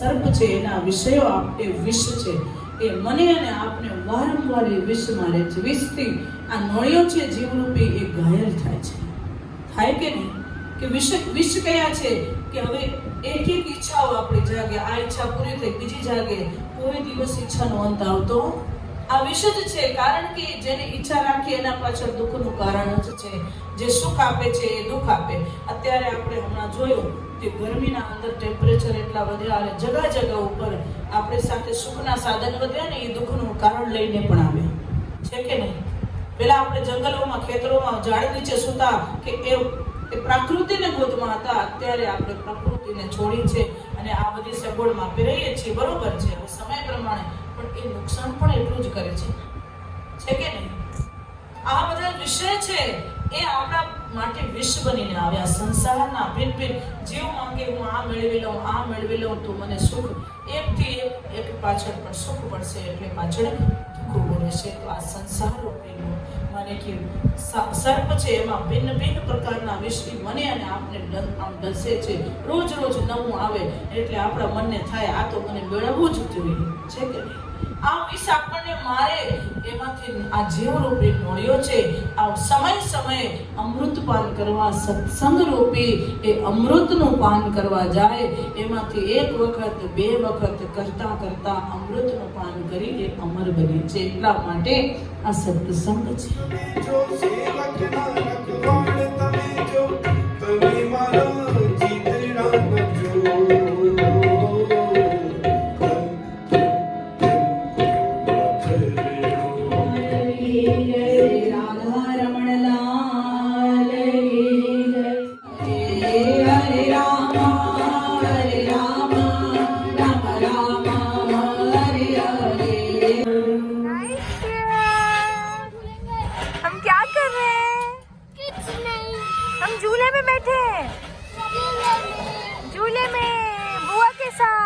સર્પ છે એના વિષયો એ વિષ છે એ મને અને આપને વારંવાર એ વિષ મારે છે. વિષથી આ નળીઓ છે જીવરૂપી એ ઘાયલ થાય કે નહીં? કે વિષ કયા છે કે હવે એક ઈચ્છાઓ આપણી જાગે, આ ઈચ્છા પૂરી થઈ બીજી જાગે, કોઈ દિવસ ઈચ્છાનો અંત આવતો આ વિષ જ છે. કારણ કે જેને ઈચ્છા રાખી એના પાછળ દુઃખનું કારણ જ છે. જે સુખ આપે છે એ દુઃખ આપે. અત્યારે આપણે હમણાં જોયું કે ગરમીના અંદર ટેમ્પરેચર એટલા વધ્યા અને જગા ઉપર આપણે સાથે સુખના સાધન વધ્યા ને એ દુઃખનું કારણ લઈને પણ આવે છે કે નહીં? પેલા આપણે જંગલોમાં ખેતરોમાં ઝાડ નીચે સૂતા કે એ પ્રકૃતિને ગોદમાં હતા. અત્યારે આપણે પ્રકૃતિને છોડી છે અને આ બધી સગવડમાં આપી રહીએ છીએ. બરોબર છે, સમય પ્રમાણે પણ એ નુકસાન પણ એટલું જ કરે છે કે નહીં? આ બધા વિષય છે એ આપણા માટે વિષ બનીને આવ્યા. સંસારના ભિન્ન જીવ માંગે હું આ મેળવી લઉં તો મને સુખ, એકથી એક પાછળ પણ સુખ પડશે એટલે પાછળ દુઃખ ઉભું રહેશે. તો આ સંસાર રૂપીનું મને કે સર્પ છે એમાં ભિન્ન પ્રકારના વિષ મને અને આપને ડસે છે. રોજ નવું આવે એટલે આપણા મનને થાય આ તો મને મેળવવું જ જોઈએ છે કે નહીં? આ વિષ આપણને મારે એમાંથી આ જીવરૂપી નળીઓ છે આ સમય અમૃતપાન કરવા, સત્સંગ રૂપી એ અમૃતનું પાન કરવા જાય. એમાંથી એક વખત બે વખત કરતા અમૃતનું પાન કરી એ અમર બને છે. એટલા માટે આ સત્સંગ છે. झूले में बैठे हैं, झूले में बुआ के साथ।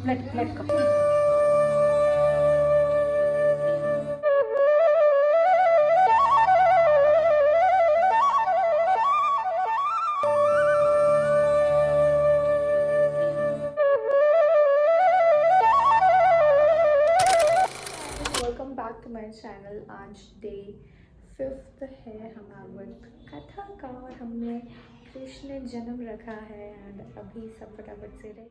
Plate cup welcome back to my channel. आज डे 5th है हमारे कथा का और हमने कृष्ण जन्म रखा है एंड अभी सब फटाफट से रेडी।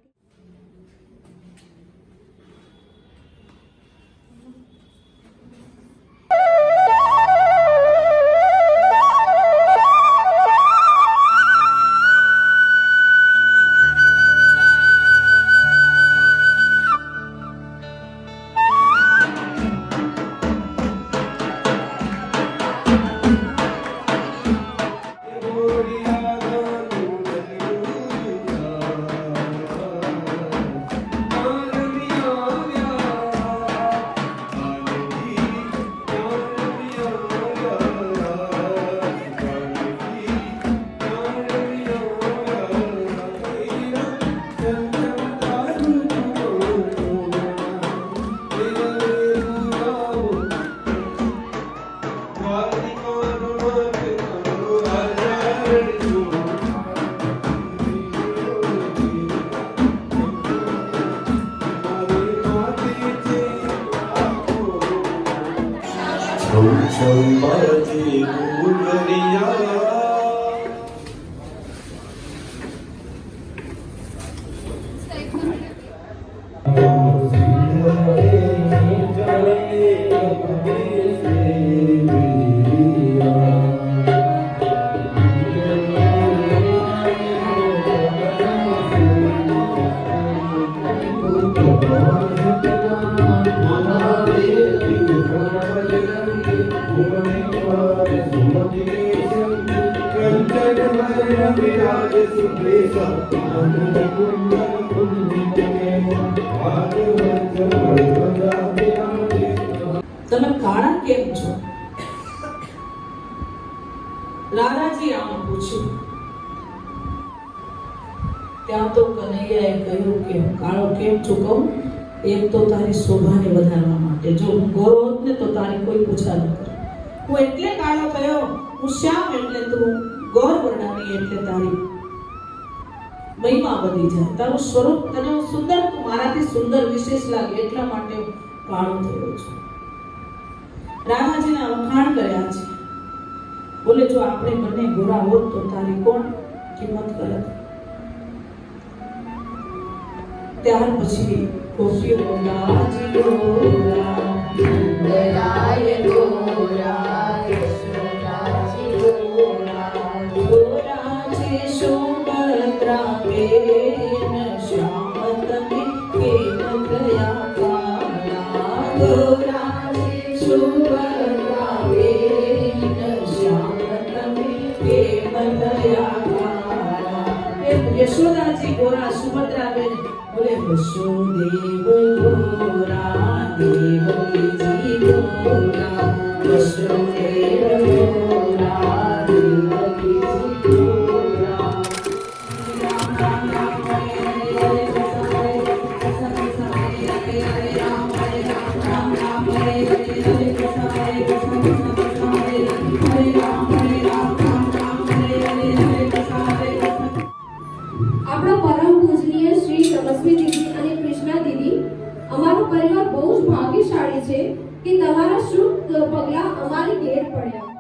Oh, તમે કાળા કેમ છો? રાધાજી આમ પૂછ્યું. ત્યાં તો કનૈયાએ કહ્યું કે હું કાળો કેમ છું કહું? એક તો તારી શોભાને વધારવા માટે. જો હું ગોરો હોત ને તો તારી કોઈ પૂછા ન કરે. હું એટલે કાળો થયો, હું શ્યામ એટલે તું ગોર વર્ણની એટલે તારી મહિમા વધી જાય. તારું સ્વરૂપ તને સુંદર, તું મારાથી સુંદર વિશેષ લાગે એટલા માટે હું કાળો થયો છું. રાધાજીના વખાણ કર્યા છે. બોલે જો આપણે બંને ગોરા હોત તો તારી કોણ કિંમત કરે? ત્યાર પછી ગોપીઓ રાજી ગોરા સુંદરાય ગોરા યશોદાજી ગોરા ગોરા છે સુભદ્રા બેન શ્યામ તમે કેમ ગયા કાળા? ગોરા છે સુભદ્રા બેન શ્યામ તમે કેમ ગયા કાળા? યશોદાજી ગોરા સુભદ્રા બેન બોલે વસુદેવ ગોરા દેવકીજી ગોરા વસુદેવ ગોરા દેવકીજી ગોરા. રામ રામ રામ હરે હરે હરે કૃષ્ણ હરે કૃષ્ણ કૃષ્ણ હરે હરે હરે રામ હરે રામ રામ રામ હરે હરે હરે કૃષ્ણ હરે કૃષ્ણ કૃષ્ણ કૃષ્ણ હરે હરે રામ રામ રામ હરે હરે હરે કૃષ્ણ હરે કૃષ્ણ. આપણા પરમ પૂજનીય શ્રી તપસ્વી દીદી અને કૃષ્ણા દીદી, અમારો પરિવાર બહુ જ ભાગ્યશાળી છે કે તમારા શુભ પગલાં અમારી ઘેર પડ્યા.